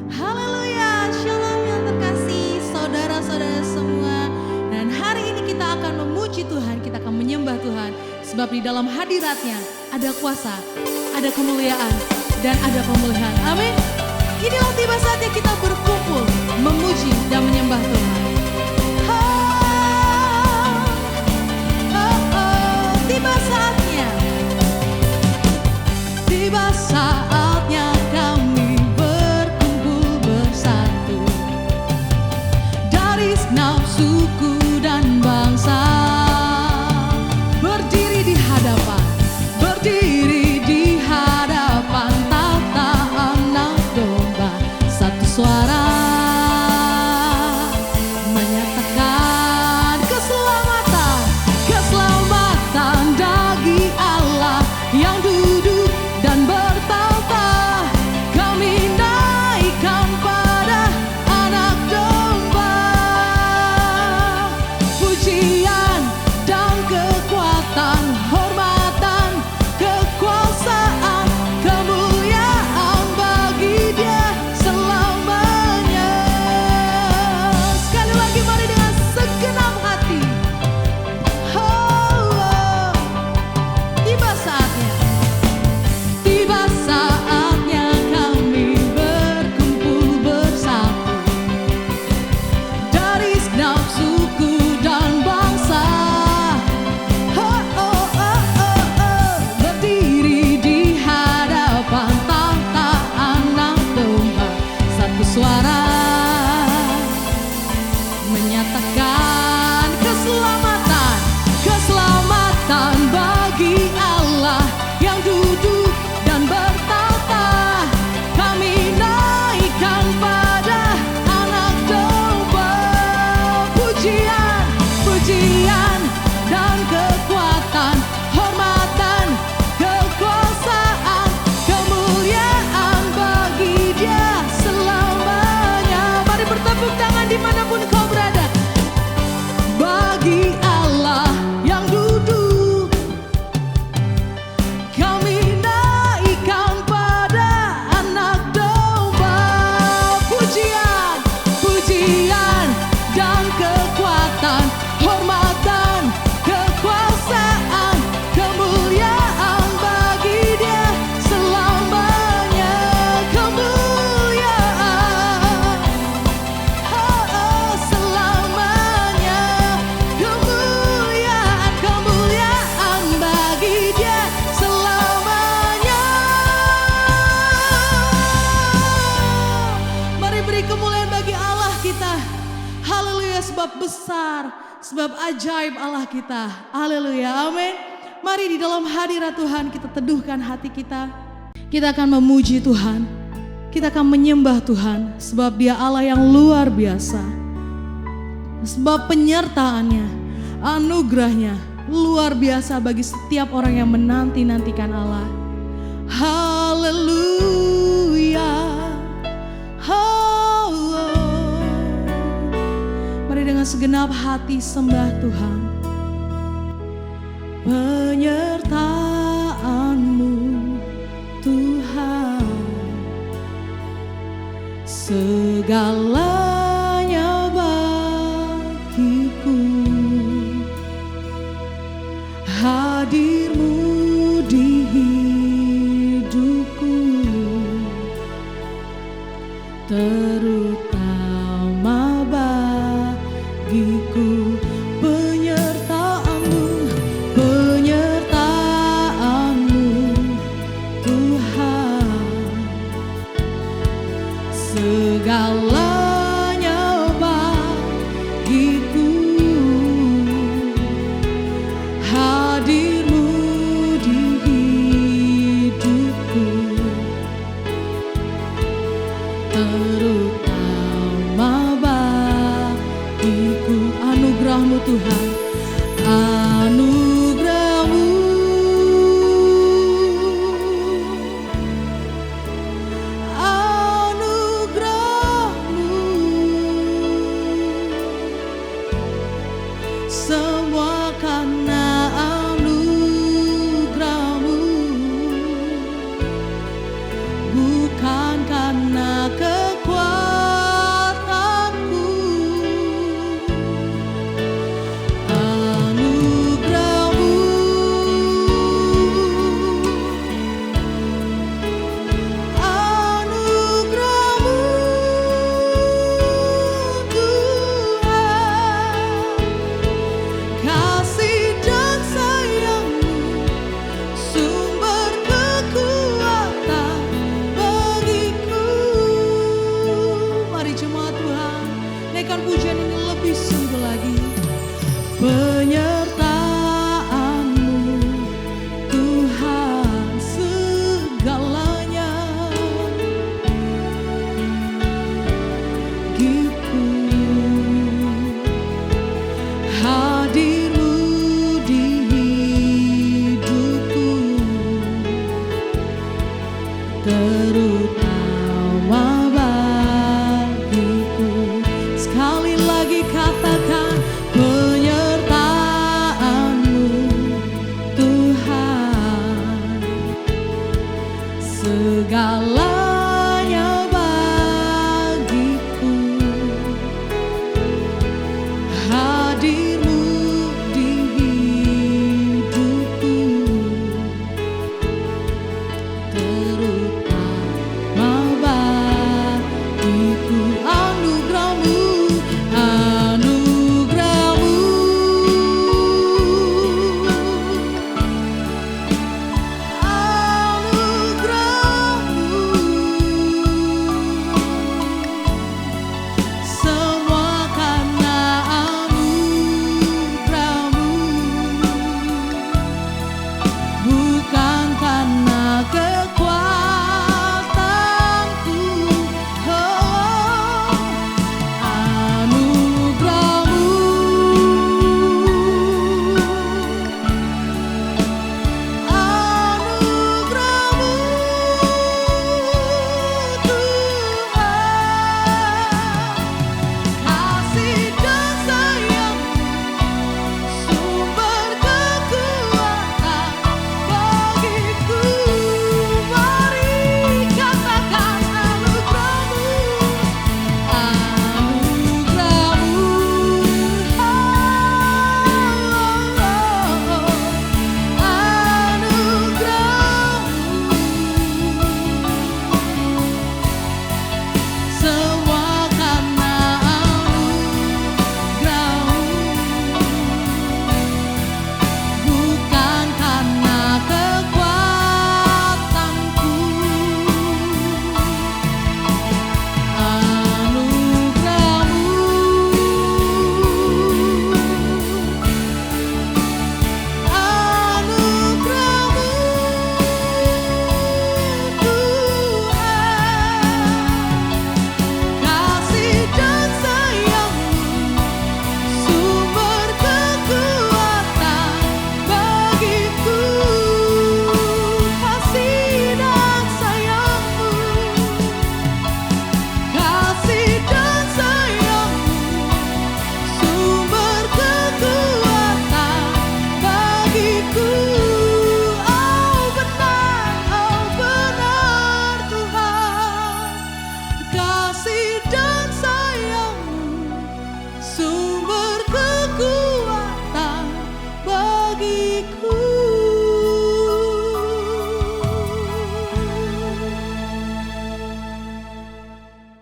Haleluya, shalom yang terkasih saudara-saudara semua. Dan hari ini kita akan memuji Tuhan, kita akan menyembah Tuhan. Sebab di dalam hadiratnya ada kuasa, ada kemuliaan, dan ada pemulihan. Amin. Inilah tiba saatnya kita berkumpul, memuji dan menyembah Tuhan. Tiba saatnya, tiba saatnya kami berkumpul bersatu dari segenap suku dan bangsa, berdiri di hadapan tahta Anak Domba, satu suara menyatakan keselamatan, keselamatan bagi Allah yang duduk dan bertahta. Kami naikkan pada Anak Domba pujian dan kekuatan, hormatan, kekuasaan, kemuliaan bagi Dia selamanya. Sekali lagi mari dengan segenap hati. Tiba saatnya, tiba saatnya kami berkumpul bersatu dari segenap suku dan bangsa, berdiri di hadapan tahta Anak Domba, satu suara menyatakan keselamatan, keselamatan bagi Allah yang duduk dan bertahta. Kami naikkan pada Anak Domba pujian, pujian dan kekuatan, hormatan, kekuasaan, kemuliaan bagi Dia selamanya. Mari bertepuk tangan dimanapun kau berada. Bagi Allah yang duduk, kami naikkan pada Anak Domba pujian, pujian dan kekuatan, hormatan, kekuasaan, kemuliaan bagi Dia selamanya. Kemuliaan, selamanya. Kemuliaan, kemuliaan bagi Dia selamanya. Mari beri kemuliaan bagi Allah kita. Haleluya, sebab besar, sebab ajaib Allah kita. Haleluya, amin. Mari di dalam hadirat Tuhan kita teduhkan hati kita. Kita akan memuji Tuhan, kita akan menyembah Tuhan, sebab Dia Allah yang luar biasa. Sebab penyertaannya, anugerahnya luar biasa bagi setiap orang yang menanti-nantikan Allah. Haleluya. Mari dengan segenap hati sembah Tuhan. Penyertaan-Mu Tuhan, segalanya bagiku. Hadir-Mu di hidupku, terutama bagiku. Penyertaan-Mu, penyertaan-Mu Tuhan, segalanya bagiku. Hadir-Mu di hidupku, terutama bagiku. Anugerah-Mu Tuhan, anugerah-Mu, anugerah-Mu, semua karena anugerah-Mu, bukan karena kekuatan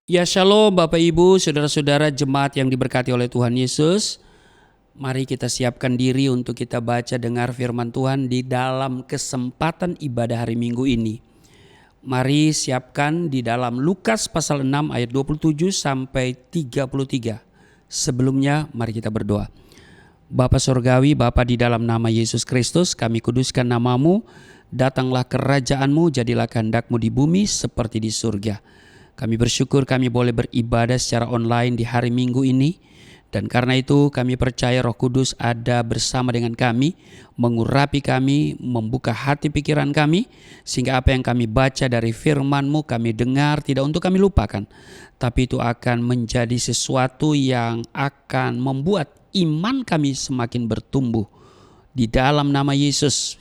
Ya shalom Bapak Ibu, saudara-saudara jemaat yang diberkati oleh Tuhan Yesus. Mari kita siapkan diri untuk kita baca dengar firman Tuhan di dalam kesempatan ibadah hari Minggu ini. Mari siapkan di dalam Lukas pasal 6 ayat 27 sampai 33. Sebelumnya mari kita berdoa. Bapa Sorgawi, Bapa di dalam nama Yesus Kristus, kami kuduskan namamu. Datanglah kerajaanmu, jadilah kehendak-mu di bumi seperti di surga. Kami bersyukur kami boleh beribadah secara online di hari Minggu ini. Dan karena itu kami percaya Roh Kudus ada bersama dengan kami, mengurapi kami, membuka hati pikiran kami, sehingga apa yang kami baca dari firman-Mu kami dengar tidak untuk kami lupakan, tapi itu akan menjadi sesuatu yang akan membuat iman kami semakin bertumbuh. Di dalam nama Yesus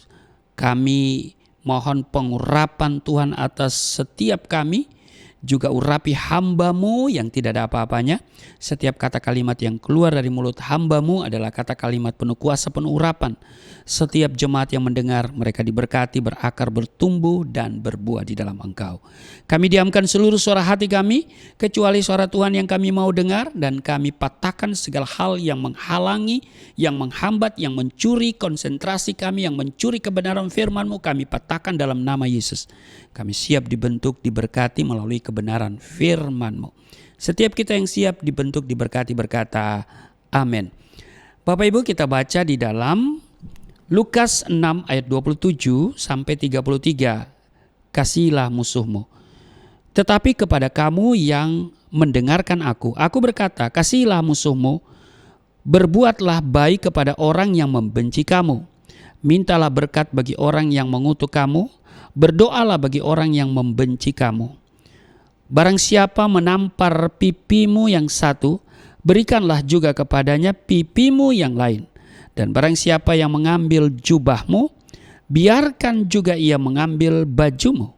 kami mohon pengurapan Tuhan atas setiap kami, juga urapi hamba-Mu yang tidak ada apa-apanya. Setiap kata kalimat yang keluar dari mulut hamba-Mu adalah kata kalimat penuh kuasa, penuh urapan. Setiap jemaat yang mendengar, mereka diberkati, berakar, bertumbuh, dan berbuah di dalam Engkau. Kami diamkan seluruh suara hati kami, kecuali suara Tuhan yang kami mau dengar, dan kami patahkan segala hal yang menghalangi, yang menghambat, yang mencuri konsentrasi kami, yang mencuri kebenaran firman-Mu, kami patahkan dalam nama Yesus. Kami siap dibentuk, diberkati melalui kebenaran firman-Mu. Setiap kita yang siap dibentuk, diberkati, berkata amin. Bapak Ibu, kita baca di dalam Lukas 6 ayat 27 sampai 33. Kasihilah musuhmu. Tetapi kepada kamu yang mendengarkan aku berkata, kasihilah musuhmu, berbuatlah baik kepada orang yang membenci kamu. Mintalah berkat bagi orang yang mengutuk kamu, berdoalah bagi orang yang membenci kamu. Barang siapa menampar pipimu yang satu, berikanlah juga kepadanya pipimu yang lain. Dan barang siapa yang mengambil jubahmu, biarkan juga ia mengambil bajumu.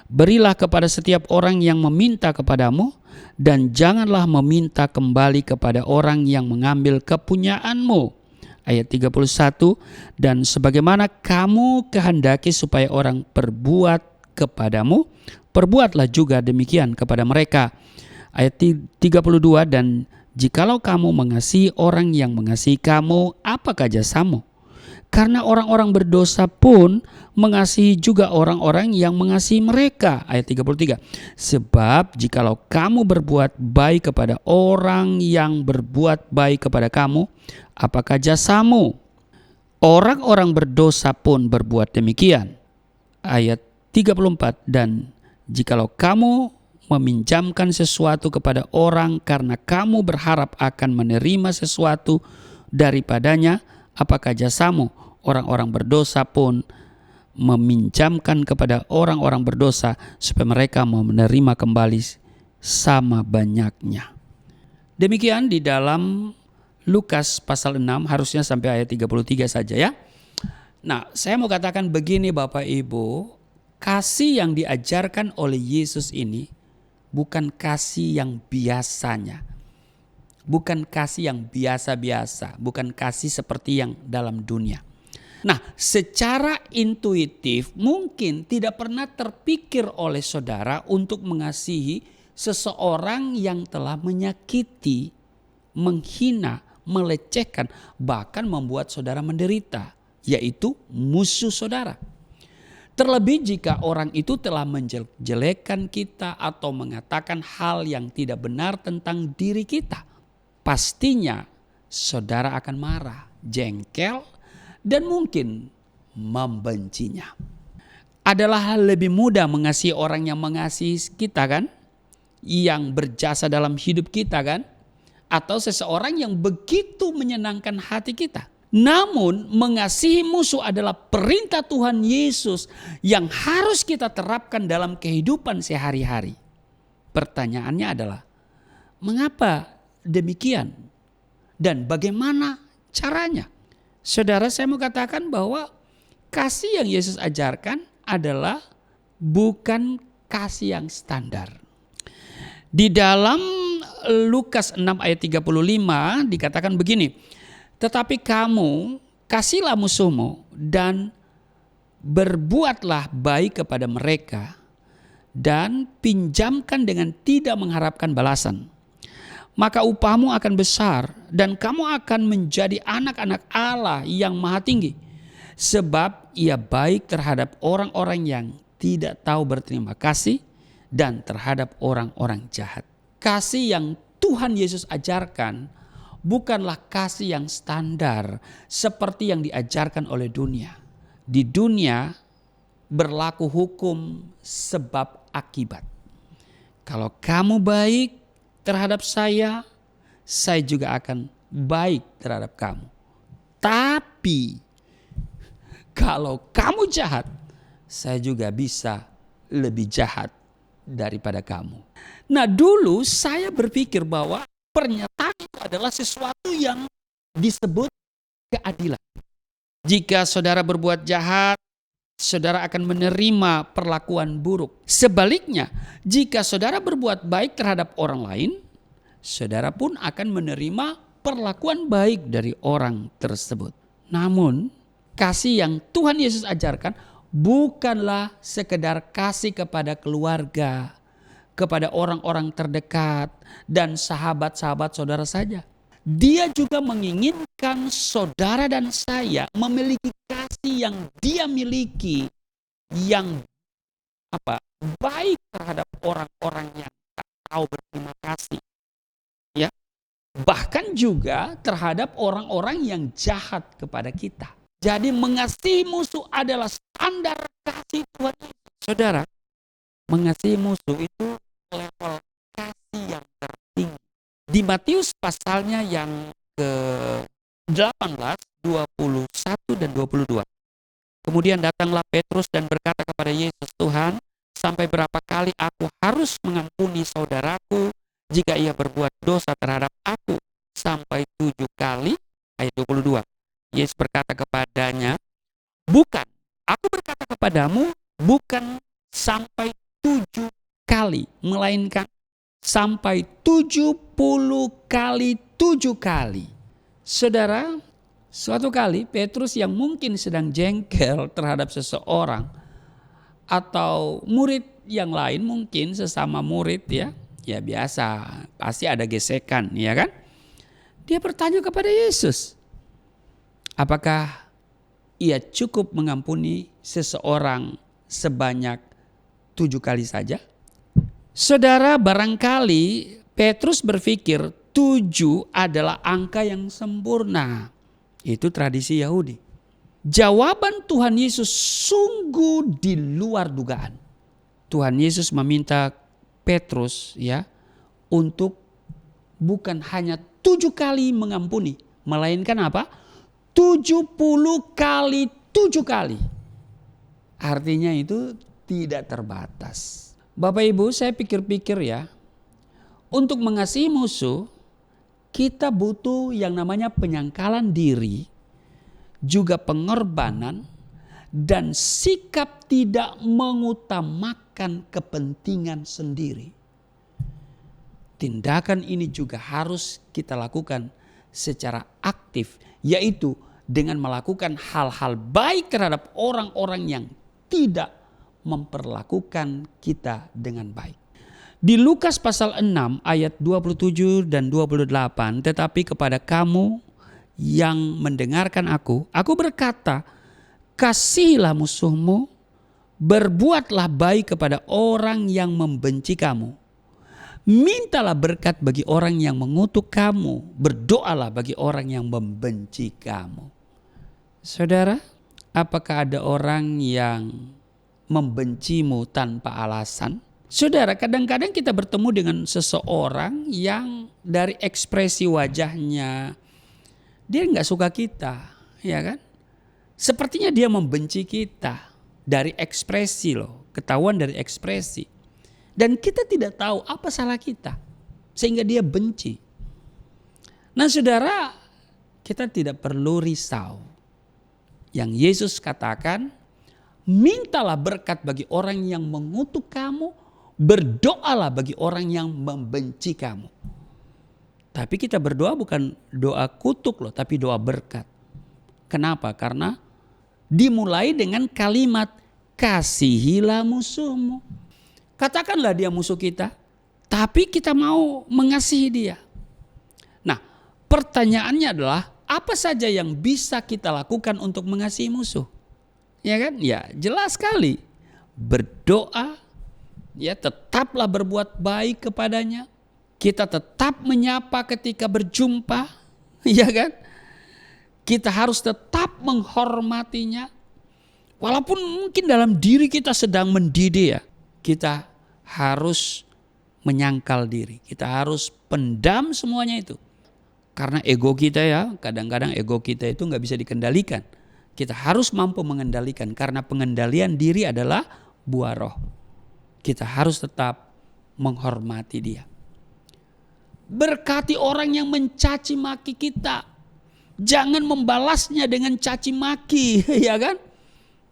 Berilah kepada setiap orang yang meminta kepadamu, dan janganlah meminta kembali kepada orang yang mengambil kepunyaanmu. Ayat 31, dan sebagaimana kamu kehendaki supaya orang perbuat kepadamu, perbuatlah juga demikian kepada mereka. Ayat 32, dan jikalau kamu mengasihi orang yang mengasihi kamu, apakah jasamu? Karena orang-orang berdosa pun mengasihi juga orang-orang yang mengasihi mereka. Ayat 33, sebab jikalau kamu berbuat baik kepada orang yang berbuat baik kepada kamu, apakah jasamu? Orang-orang berdosa pun berbuat demikian. Ayat 34, dan jikalau kamu meminjamkan sesuatu kepada orang karena kamu berharap akan menerima sesuatu daripadanya, apakah jasamu? Orang-orang berdosa pun meminjamkan kepada orang-orang berdosa supaya mereka mau menerima kembali sama banyaknya. Demikian di dalam Lukas pasal 6, harusnya sampai ayat 33 saja ya. Nah, saya mau katakan begini Bapak Ibu, kasih yang diajarkan oleh Yesus ini bukan kasih yang biasanya. Bukan kasih yang biasa-biasa, bukan kasih seperti yang dalam dunia. Nah, secara intuitif mungkin tidak pernah terpikir oleh saudara untuk mengasihi seseorang yang telah menyakiti, menghina, melecehkan, bahkan membuat saudara menderita, yaitu musuh saudara. Terlebih jika orang itu telah menjelekkan kita atau mengatakan hal yang tidak benar tentang diri kita. Pastinya saudara akan marah, jengkel, dan mungkin membencinya. Adalah lebih mudah mengasihi orang yang mengasihi kita kan? Yang berjasa dalam hidup kita kan? Atau seseorang yang begitu menyenangkan hati kita. Namun mengasihi musuh adalah perintah Tuhan Yesus yang harus kita terapkan dalam kehidupan sehari-hari. Pertanyaannya adalah, mengapa demikian? Dan bagaimana caranya? Saudara, saya mau katakan bahwa kasih yang Yesus ajarkan adalah bukan kasih yang standar. Di dalam Lukas 6 ayat 35 dikatakan begini, tetapi kamu kasihlah musuhmu dan berbuatlah baik kepada mereka, dan pinjamkan dengan tidak mengharapkan balasan. Maka upahmu akan besar dan kamu akan menjadi anak-anak Allah yang maha tinggi. Sebab ia baik terhadap orang-orang yang tidak tahu berterima kasih dan terhadap orang-orang jahat. Kasih yang Tuhan Yesus ajarkan bukanlah kasih yang standar seperti yang diajarkan oleh dunia. Di dunia berlaku hukum sebab akibat. Kalau kamu baik terhadap saya juga akan baik terhadap kamu. Tapi kalau kamu jahat, saya juga bisa lebih jahat daripada kamu. Nah, dulu saya berpikir bahwa pernyataan itu adalah sesuatu yang disebut keadilan. Jika saudara berbuat jahat, saudara akan menerima perlakuan buruk. Sebaliknya, jika saudara berbuat baik terhadap orang lain, saudara pun akan menerima perlakuan baik dari orang tersebut. Namun, kasih yang Tuhan Yesus ajarkan bukanlah sekedar kasih kepada keluarga, kepada orang-orang terdekat, dan sahabat-sahabat saudara saja. Dia juga menginginkan saudara dan saya memiliki kasih yang dia miliki, yang baik terhadap orang-orang yang tak tahu berterima kasih, ya, bahkan juga terhadap orang-orang yang jahat kepada kita. Jadi mengasihi musuh adalah standar kasih Tuhan Yesus. Saudara, mengasihi musuh itu level kasih yang tertinggi. Di Matius pasalnya yang ke-18, 21 dan 22. Kemudian datanglah Petrus dan berkata kepada Yesus, Tuhan, sampai berapa kali aku harus mengampuni saudaraku jika ia berbuat dosa terhadap aku? Sampai 7 kali? Ayat 22. Yesus berkata kepadanya, bukan, aku berkata kepadamu, bukan sampai 7 kali, melainkan sampai 70 kali 7 kali. Saudara, suatu kali Petrus yang mungkin sedang jengkel terhadap seseorang atau murid yang lain, mungkin sesama murid, ya biasa, pasti ada gesekan, ya kan? Dia bertanya kepada Yesus, apakah ia cukup mengampuni seseorang sebanyak 7 kali saja? Saudara, barangkali Petrus berpikir 7 adalah angka yang sempurna. Itu tradisi Yahudi. Jawaban Tuhan Yesus sungguh di luar dugaan. Tuhan Yesus meminta Petrus untuk bukan hanya 7 kali mengampuni, melainkan 70 kali 7 kali. Artinya itu tidak terbatas. Bapak Ibu, saya pikir-pikir untuk mengasihi musuh, kita butuh yang namanya penyangkalan diri, juga pengorbanan, dan sikap tidak mengutamakan kepentingan sendiri. Tindakan ini juga harus kita lakukan secara aktif, yaitu dengan melakukan hal-hal baik terhadap orang-orang yang tidak memperlakukan kita dengan baik. Di Lukas pasal 6 ayat 27 dan 28, tetapi kepada kamu yang mendengarkan aku berkata, kasihilah musuhmu, berbuatlah baik kepada orang yang membenci kamu, mintalah berkat bagi orang yang mengutuk kamu, berdoalah bagi orang yang membenci kamu. Saudara, apakah ada orang yang membencimu tanpa alasan? Saudara, kadang-kadang kita bertemu dengan seseorang yang dari ekspresi wajahnya dia nggak suka kita, ya kan? Sepertinya dia membenci kita dari ekspresi ketahuan dari ekspresi. Dan kita tidak tahu apa salah kita sehingga dia benci. Nah, saudara, kita tidak perlu risau. Yang Yesus katakan, mintalah berkat bagi orang yang mengutuk kamu, berdoalah bagi orang yang membenci kamu. Tapi kita berdoa bukan doa kutuk tapi doa berkat. Kenapa? Karena dimulai dengan kalimat kasihilah musuhmu. katakanlah dia musuh kita, tapi kita mau mengasihi dia. Nah, pertanyaannya adalah apa saja yang bisa kita lakukan untuk mengasihi musuh? Ya kan? Ya, jelas sekali. Berdoa, ya tetaplah berbuat baik kepadanya. Kita tetap menyapa ketika berjumpa, ya kan? Kita harus tetap menghormatinya. Walaupun mungkin dalam diri kita sedang mendidih ya, kita harus menyangkal diri. Kita harus pendam semuanya itu. Karena ego kita ya, kadang-kadang ego kita itu nggak bisa dikendalikan. Kita harus mampu mengendalikan karena pengendalian diri adalah buah roh. Kita harus tetap menghormati dia. Berkati orang yang mencaci maki kita. Jangan membalasnya dengan caci maki, ya kan?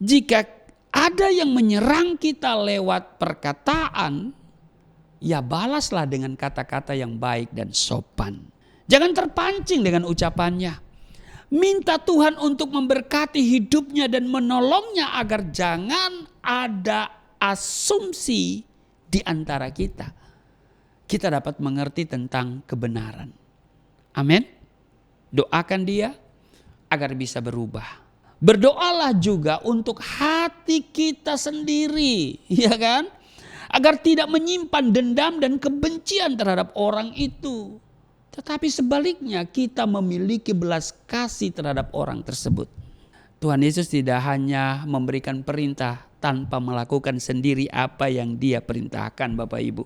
Jika ada yang menyerang kita lewat perkataan, ya balaslah dengan kata-kata yang baik dan sopan. Jangan terpancing dengan ucapannya. Minta Tuhan untuk memberkati hidupnya dan menolongnya agar jangan ada asumsi di antara kita. Kita dapat mengerti tentang kebenaran. Amin. Doakan dia agar bisa berubah. Berdoalah juga untuk hati kita sendiri, ya kan? Agar tidak menyimpan dendam dan kebencian terhadap orang itu. Tetapi sebaliknya kita memiliki belas kasih terhadap orang tersebut. Tuhan Yesus tidak hanya memberikan perintah tanpa melakukan sendiri apa yang dia perintahkan, Bapak Ibu.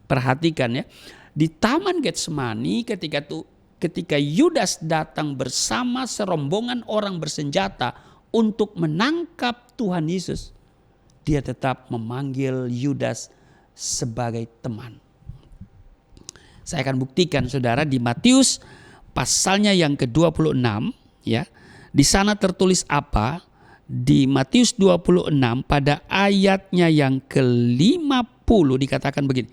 Perhatikan ya, di Taman Getsemani ketika Yudas datang bersama serombongan orang bersenjata untuk menangkap Tuhan Yesus, dia tetap memanggil Yudas sebagai teman. Saya akan buktikan saudara di Matius pasalnya yang ke-26 ya. Di sana tertulis apa? Di Matius 26 pada ayatnya yang ke-50 dikatakan begini.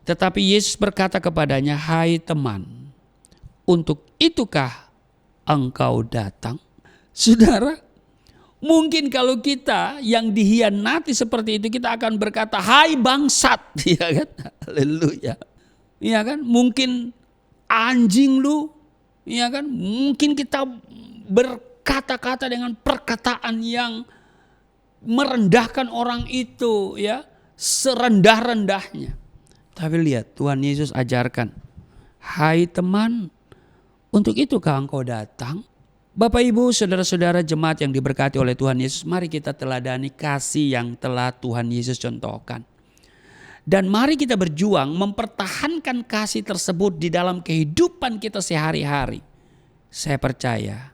Tetapi Yesus berkata kepadanya, "Hai teman, untuk itukah engkau datang?" Saudara, mungkin kalau kita yang dihianati seperti itu kita akan berkata, "Hai bangsat," ya kan? Haleluya. Ya kan? Mungkin anjing lu, ya kan? Mungkin kita berkata-kata dengan perkataan yang merendahkan orang itu, ya, serendah-rendahnya. Tapi lihat, Tuhan Yesus ajarkan, "Hai teman, untuk itukah engkau datang?" Bapak Ibu, saudara-saudara jemaat yang diberkati oleh Tuhan Yesus, mari kita teladani kasih yang telah Tuhan Yesus contohkan. Dan mari kita berjuang mempertahankan kasih tersebut di dalam kehidupan kita sehari-hari. Saya percaya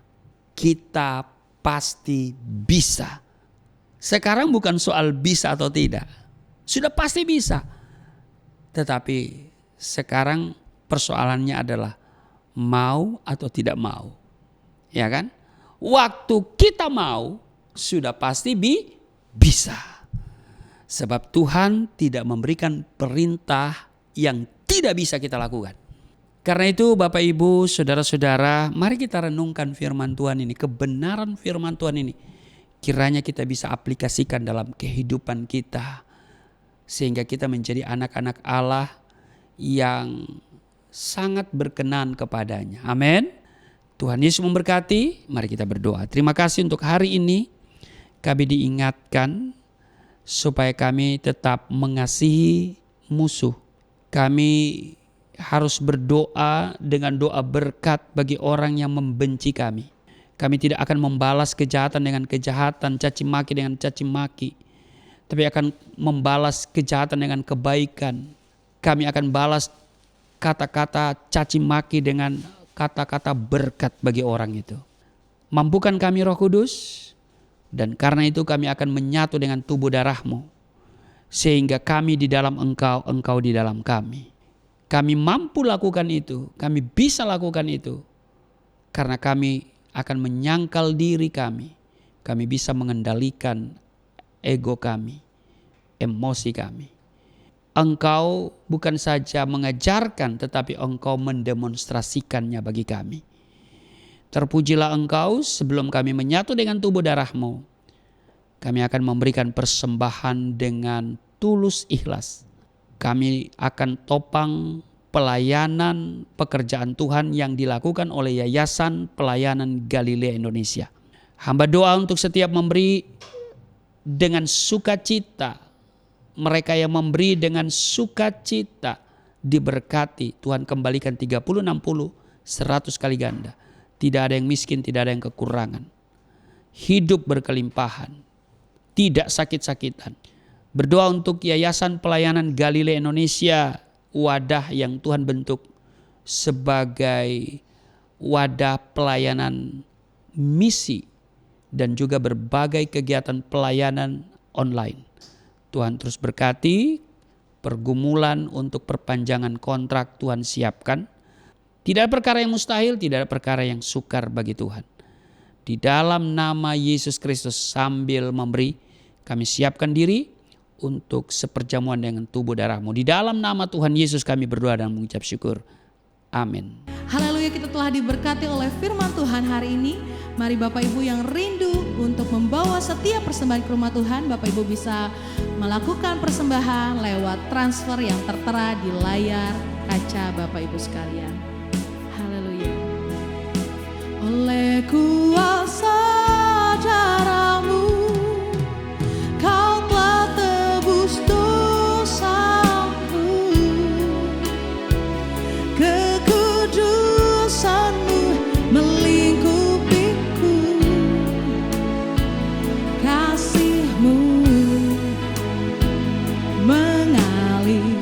kita pasti bisa. Sekarang bukan soal bisa atau tidak. Sudah pasti bisa. Tetapi sekarang persoalannya adalah mau atau tidak mau. Ya kan? Waktu kita mau sudah pasti bisa. Sebab Tuhan tidak memberikan perintah yang tidak bisa kita lakukan. Karena itu Bapak Ibu, saudara-saudara, mari kita renungkan firman Tuhan ini, kebenaran firman Tuhan ini. Kiranya kita bisa aplikasikan dalam kehidupan kita. Sehingga kita menjadi anak-anak Allah yang sangat berkenan kepadanya. Amin. Tuhan Yesus memberkati. Mari kita berdoa. Terima kasih untuk hari ini. Kami diingatkan supaya kami tetap mengasihi musuh. Kami harus berdoa dengan doa berkat bagi orang yang membenci kami. Kami tidak akan membalas kejahatan dengan kejahatan, caci maki dengan caci maki. Tapi akan membalas kejahatan dengan kebaikan. Kami akan balas kata-kata caci maki dengan kata-kata berkat bagi orang itu. Mampukan kami Roh Kudus. Dan karena itu kami akan menyatu dengan tubuh darah-Mu. Sehingga kami di dalam Engkau, Engkau di dalam kami. Kami mampu lakukan itu. Kami bisa lakukan itu. Karena kami akan menyangkal diri kami. Kami bisa mengendalikan ego kami, emosi kami. Engkau bukan saja mengajarkan, tetapi Engkau mendemonstrasikannya bagi kami. Terpujilah Engkau sebelum kami menyatu dengan tubuh darah-Mu. Kami akan memberikan persembahan dengan tulus ikhlas. Kami akan topang pelayanan pekerjaan Tuhan yang dilakukan oleh Yayasan Pelayanan Galilea Indonesia. Hamba doa untuk setiap memberi dengan sukacita. Mereka yang memberi dengan sukacita diberkati. Tuhan kembalikan 30, 60, 100 kali ganda. Tidak ada yang miskin, tidak ada yang kekurangan. Hidup berkelimpahan. Tidak sakit-sakitan. Berdoa untuk Yayasan Pelayanan Galilea Indonesia. Wadah yang Tuhan bentuk sebagai wadah pelayanan misi dan juga berbagai kegiatan pelayanan online. Tuhan terus berkati, pergumulan untuk perpanjangan kontrak Tuhan siapkan. Tidak ada perkara yang mustahil, tidak ada perkara yang sukar bagi Tuhan. Di dalam nama Yesus Kristus sambil memberi, kami siapkan diri untuk seperjamuan dengan tubuh darah-Mu. Di dalam nama Tuhan Yesus kami berdoa dan mengucap syukur. Amin. Haleluya, kita telah diberkati oleh firman Tuhan hari ini. Mari Bapak Ibu yang rindu untuk membawa setiap persembahan ke rumah Tuhan, Bapak Ibu bisa melakukan persembahan lewat transfer yang tertera di layar kaca Bapak Ibu sekalian. Haleluya. Oleh kuasa darah-Mu, Kau telah tebus dosaku. Kekudusan-Mu melingkupiku, kasih-Mu mengalir,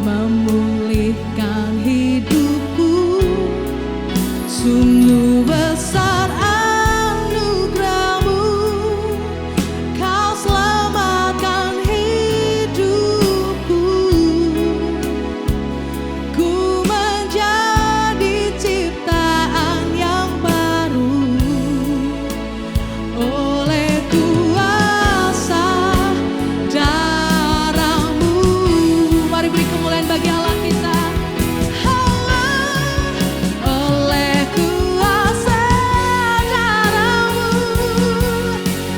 memulihkan hidupku. Sungguh besar anugerah-Mu, Kau selamatkan hidupku. Ku menjadi ciptaan yang baru oleh kuasa darah-Mu. Mari beri kemuliaan bagi Allah kita. Oleh kuasa darah-Mu,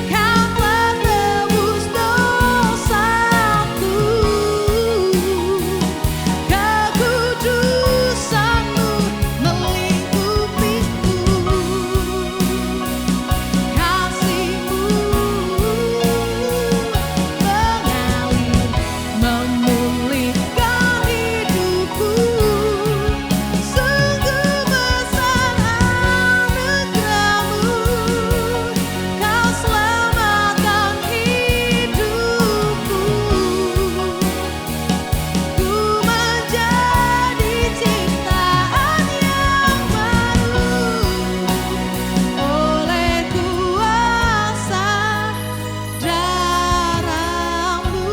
Kau telah tebus dosaku. Kekudusan-Mu melingkupiku, kasih-Mu mengalir, memulihkan hidupku. Sungguh besar anugerah-Mu, Kau selamatkan hidupku. Ku menjadi ciptaan yang baru oleh kuasa darah-Mu.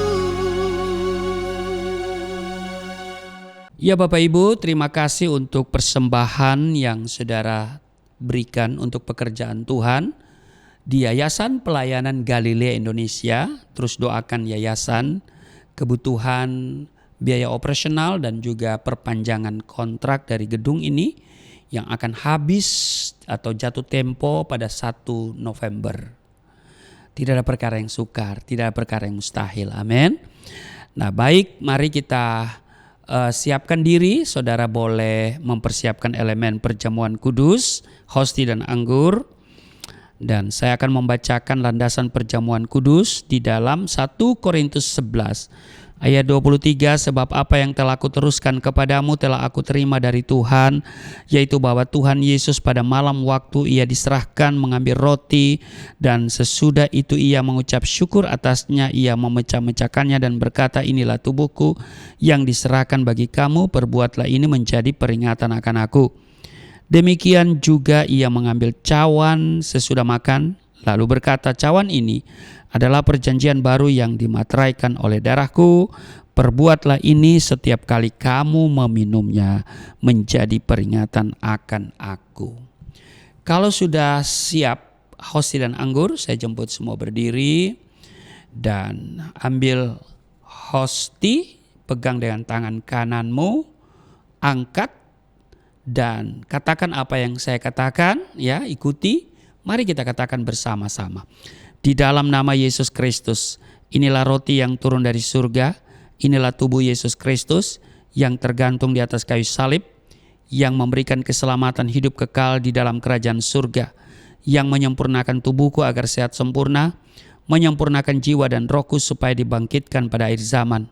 Ya Bapak Ibu, terima kasih untuk persembahan yang saudara berikan untuk pekerjaan Tuhan di Yayasan Pelayanan Galilea Indonesia. Terus doakan yayasan, kebutuhan biaya operasional dan juga perpanjangan kontrak dari gedung ini yang akan habis atau jatuh tempo pada 1 November. Tidak ada perkara yang sukar, tidak ada perkara yang mustahil. Amin. Nah baik, mari kita siapkan diri. Saudara boleh mempersiapkan elemen perjamuan kudus, hosti dan anggur. Dan saya akan membacakan landasan perjamuan kudus di dalam 1 Korintus 11 ayat 23. Sebab apa yang telah aku teruskan kepadamu telah aku terima dari Tuhan, yaitu bahwa Tuhan Yesus pada malam waktu ia diserahkan mengambil roti, dan sesudah itu ia mengucap syukur atasnya, ia memecah-mecahkannya dan berkata, inilah tubuhku yang diserahkan bagi kamu, perbuatlah ini menjadi peringatan akan aku. Demikian juga ia mengambil cawan sesudah makan, lalu berkata, cawan ini adalah perjanjian baru yang dimateraikan oleh darahku. Perbuatlah ini setiap kali kamu meminumnya menjadi peringatan akan aku. Kalau sudah siap hosti dan anggur, saya jemput semua berdiri dan ambil hosti, pegang dengan tangan kananmu, angkat dan katakan apa yang saya katakan, ya, ikuti. Mari kita katakan bersama-sama. Di dalam nama Yesus Kristus, Inilah roti yang turun dari surga, inilah tubuh Yesus Kristus yang tergantung di atas kayu salib, yang memberikan keselamatan hidup kekal di dalam kerajaan surga, yang menyempurnakan tubuhku agar sehat sempurna, menyempurnakan jiwa dan rohku supaya dibangkitkan pada akhir zaman.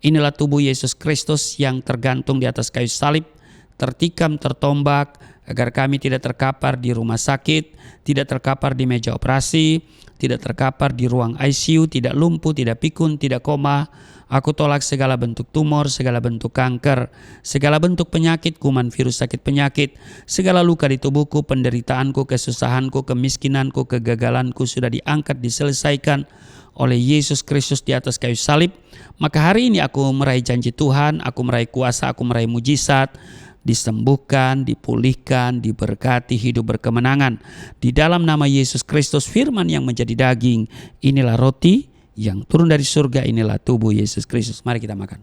Inilah tubuh Yesus Kristus yang tergantung di atas kayu salib, tertikam, tertombak, agar kami tidak terkapar di rumah sakit, tidak terkapar di meja operasi, tidak terkapar di ruang ICU, tidak lumpuh, tidak pikun, tidak koma. Aku tolak segala bentuk tumor, segala bentuk kanker, segala bentuk penyakit, kuman, virus, sakit penyakit, segala luka di tubuhku, penderitaanku, kesusahanku, kemiskinanku, kegagalanku sudah diangkat, diselesaikan oleh Yesus Kristus di atas kayu salib. Maka hari ini aku meraih janji Tuhan, aku meraih kuasa, aku meraih mujizat, disembuhkan, dipulihkan, diberkati, hidup berkemenangan. Di dalam nama Yesus Kristus, firman yang menjadi daging, inilah roti yang turun dari surga, inilah tubuh Yesus Kristus. Mari kita makan.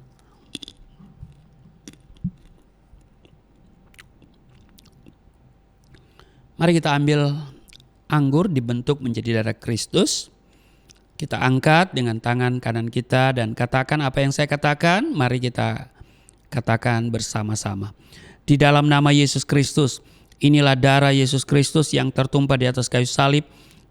Mari kita ambil anggur dibentuk menjadi darah Kristus. Kita angkat dengan tangan kanan kita dan katakan apa yang saya katakan. Mari kita katakan bersama-sama. Di dalam nama Yesus Kristus, inilah darah Yesus Kristus yang tertumpah di atas kayu salib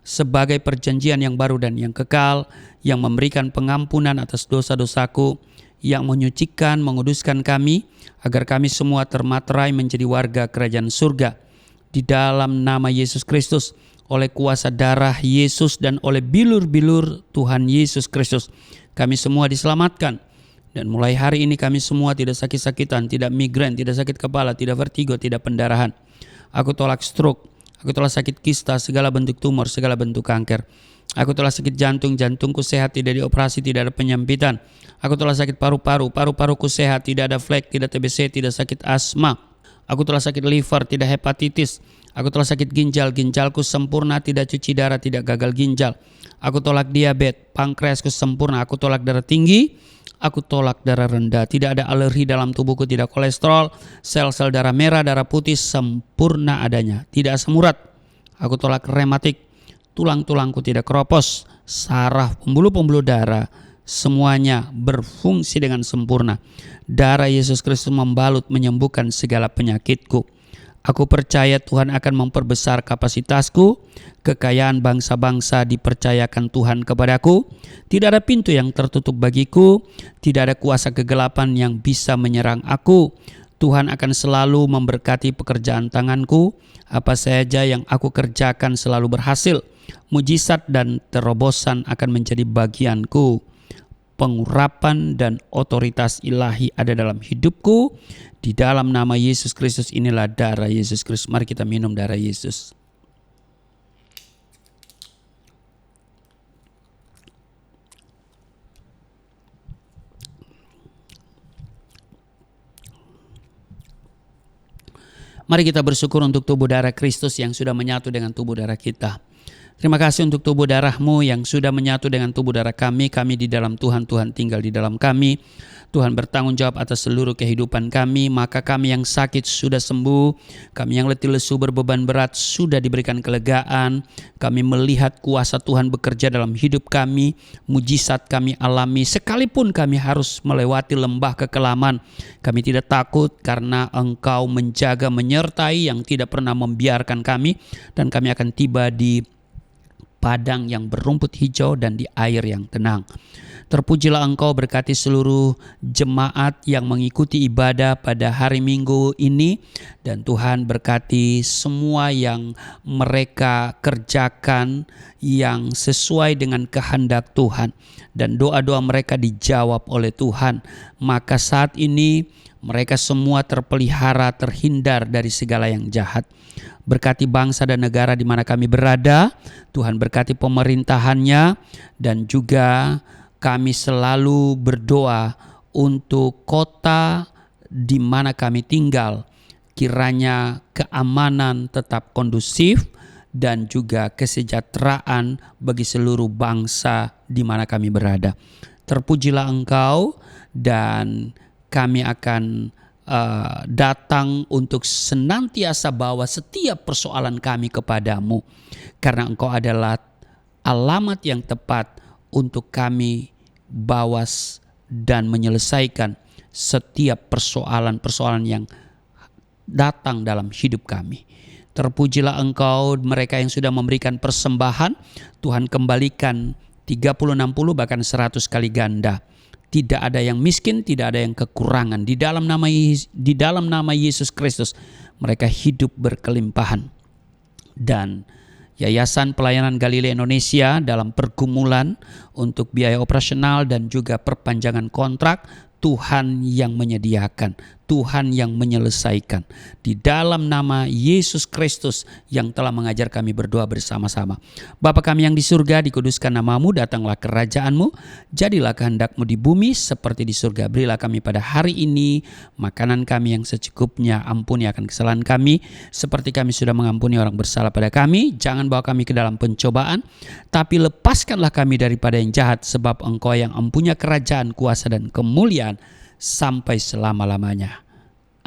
sebagai perjanjian yang baru dan yang kekal, yang memberikan pengampunan atas dosa-dosaku, yang menyucikan, menguduskan kami, agar kami semua termaterai menjadi warga kerajaan surga. Di dalam nama Yesus Kristus, oleh kuasa darah Yesus dan oleh bilur-bilur Tuhan Yesus Kristus, kami semua diselamatkan. Dan mulai hari ini kami semua tidak sakit-sakitan, tidak migrain, tidak sakit kepala, tidak vertigo, tidak pendarahan. Aku tolak stroke, aku tolak sakit kista, segala bentuk tumor, segala bentuk kanker. Aku tolak sakit jantung, jantungku sehat, tidak dioperasi, tidak ada penyempitan. Aku tolak sakit paru-paru, paru-paruku sehat, tidak ada flek, tidak TBC, tidak sakit asma. Aku tolak sakit liver, tidak hepatitis. Aku tolak sakit ginjal, ginjalku sempurna, tidak cuci darah, tidak gagal ginjal. Aku tolak diabetes, pankreasku sempurna. Aku tolak darah tinggi, aku tolak darah rendah. Tidak ada alergi dalam tubuhku, tidak kolesterol, sel-sel darah merah, darah putih sempurna adanya. Tidak asam urat. Aku tolak rematik, tulang-tulangku tidak keropos, saraf, pembuluh-pembuluh darah, semuanya berfungsi dengan sempurna. Darah Yesus Kristus membalut, menyembuhkan segala penyakitku. Aku percaya Tuhan akan memperbesar kapasitasku. Kekayaan bangsa-bangsa dipercayakan Tuhan kepadaku. Tidak ada pintu yang tertutup bagiku. Tidak ada kuasa kegelapan yang bisa menyerang aku. Tuhan akan selalu memberkati pekerjaan tanganku. Apa saja yang aku kerjakan selalu berhasil. Mujizat dan terobosan akan menjadi bagianku. Pengurapan dan otoritas ilahi ada dalam hidupku. Di dalam nama Yesus Kristus, inilah darah Yesus Kristus. Mari kita minum darah Yesus. Mari kita bersyukur untuk tubuh darah Kristus yang sudah menyatu dengan tubuh darah kita. Terima kasih untuk tubuh darah-Mu yang sudah menyatu dengan tubuh darah kami. Kami di dalam Tuhan, Tuhan tinggal di dalam kami. Tuhan bertanggung jawab atas seluruh kehidupan kami. Maka kami yang sakit sudah sembuh. Kami yang letih lesu berbeban berat sudah diberikan kelegaan. Kami melihat kuasa Tuhan bekerja dalam hidup kami. Mujizat kami alami. Sekalipun kami harus melewati lembah kekelaman, kami tidak takut karena Engkau menjaga, menyertai, yang tidak pernah membiarkan kami. Dan kami akan tiba di padang yang berumput hijau dan di air yang tenang. Terpujilah Engkau, berkati seluruh jemaat yang mengikuti ibadah pada hari Minggu ini. Dan Tuhan berkati semua yang mereka kerjakan yang sesuai dengan kehendak Tuhan. Dan doa-doa mereka dijawab oleh Tuhan. Maka saat ini mereka semua terpelihara, terhindar dari segala yang jahat. Berkati bangsa dan negara di mana kami berada. Tuhan berkati pemerintahannya. Dan juga kami selalu berdoa untuk kota di mana kami tinggal. Kiranya keamanan tetap kondusif dan juga kesejahteraan bagi seluruh bangsa di mana kami berada. Terpujilah Engkau, dan kami akan datang untuk senantiasa bawa setiap persoalan kami kepadamu, karena Engkau adalah alamat yang tepat untuk kami bawas dan menyelesaikan setiap persoalan-persoalan yang datang dalam hidup kami. Terpujilah Engkau, mereka yang sudah memberikan persembahan, Tuhan kembalikan 30, 60 bahkan 100 kali ganda. Tidak ada yang miskin, tidak ada yang kekurangan. Di dalam nama Yesus Kristus mereka hidup berkelimpahan. Dan Yayasan Pelayanan Galilea Indonesia dalam pergumulan untuk biaya operasional dan juga perpanjangan kontrak, Tuhan yang menyediakan, Tuhan yang menyelesaikan. Di dalam nama Yesus Kristus yang telah mengajar kami berdoa bersama-sama. Bapa kami yang di surga, dikuduskan namamu, datanglah kerajaan-Mu, jadilah kehendak-Mu di bumi seperti di surga. Berilah kami pada hari ini makanan kami yang secukupnya, ampuni akan kesalahan kami seperti kami sudah mengampuni orang bersalah pada kami. Jangan bawa kami ke dalam pencobaan, tapi lepaskanlah kami daripada yang jahat, sebab Engkau yang empunya kerajaan, kuasa dan kemuliaan sampai selama-lamanya.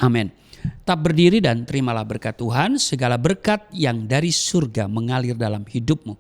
Amin. Tetap berdiri dan terimalah berkat Tuhan. Segala berkat yang dari surga mengalir dalam hidupmu.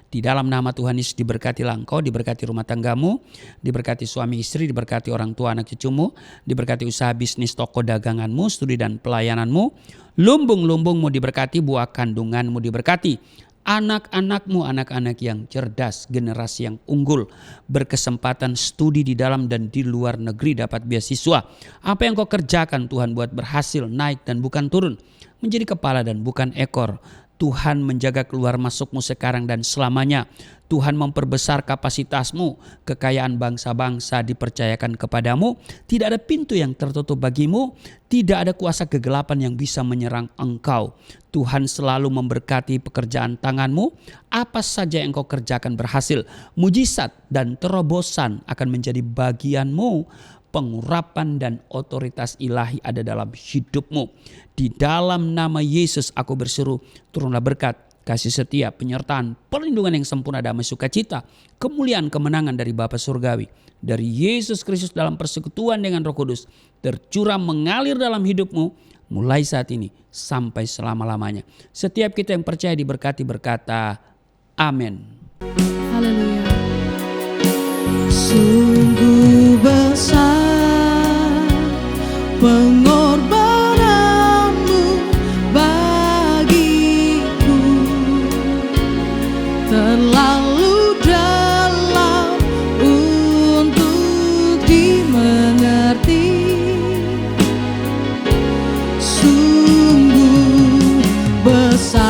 Di dalam nama Tuhan Yesus diberkatilah engkau, diberkati rumah tanggamu, diberkati suami istri, diberkati orang tua anak cucumu, diberkati usaha bisnis toko daganganmu, studi dan pelayananmu, lumbung-lumbungmu diberkati, buah kandunganmu diberkati. Anak-anakmu, anak-anak yang cerdas, generasi yang unggul, berkesempatan studi di dalam dan di luar negeri, dapat beasiswa. Apa yang kau kerjakan Tuhan buat berhasil, naik dan bukan turun, menjadi kepala dan bukan ekor. Tuhan menjaga keluar masukmu sekarang dan selamanya. Tuhan memperbesar kapasitasmu. Kekayaan bangsa-bangsa dipercayakan kepadamu. Tidak ada pintu yang tertutup bagimu. Tidak ada kuasa kegelapan yang bisa menyerang engkau. Tuhan selalu memberkati pekerjaan tanganmu. Apa saja yang kau kerjakan berhasil. Mujizat dan terobosan akan menjadi bagianmu. Pengurapan dan otoritas ilahi ada dalam hidupmu. Di dalam nama Yesus aku berseru, turunlah berkat, kasih setia, penyertaan, perlindungan yang sempurna, damai, sukacita, kemuliaan, kemenangan dari Bapa Surgawi, dari Yesus Kristus dalam persekutuan dengan Roh Kudus, tercurah mengalir dalam hidupmu mulai saat ini sampai selama-lamanya. Setiap kita yang percaya diberkati berkata, amin. Haleluya. Sungguh besar pengorbananmu bagiku, terlalu dalam untuk dimengerti. Sungguh besar,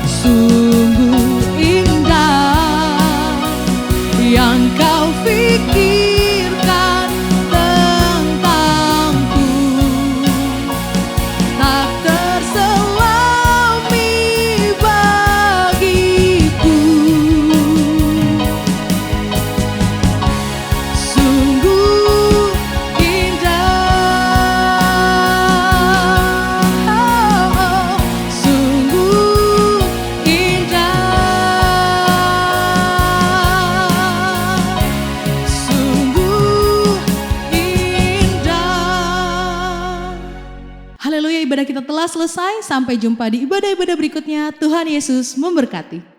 sungguh indah yang kau pikirkan tentangku, tak terselami bagiku. Sungguh indah, sungguh indah, sungguh indah. Haleluya, ibadah kita telah selesai. Sampai jumpa di ibadah-ibadah berikutnya. Tuhan Yesus memberkati.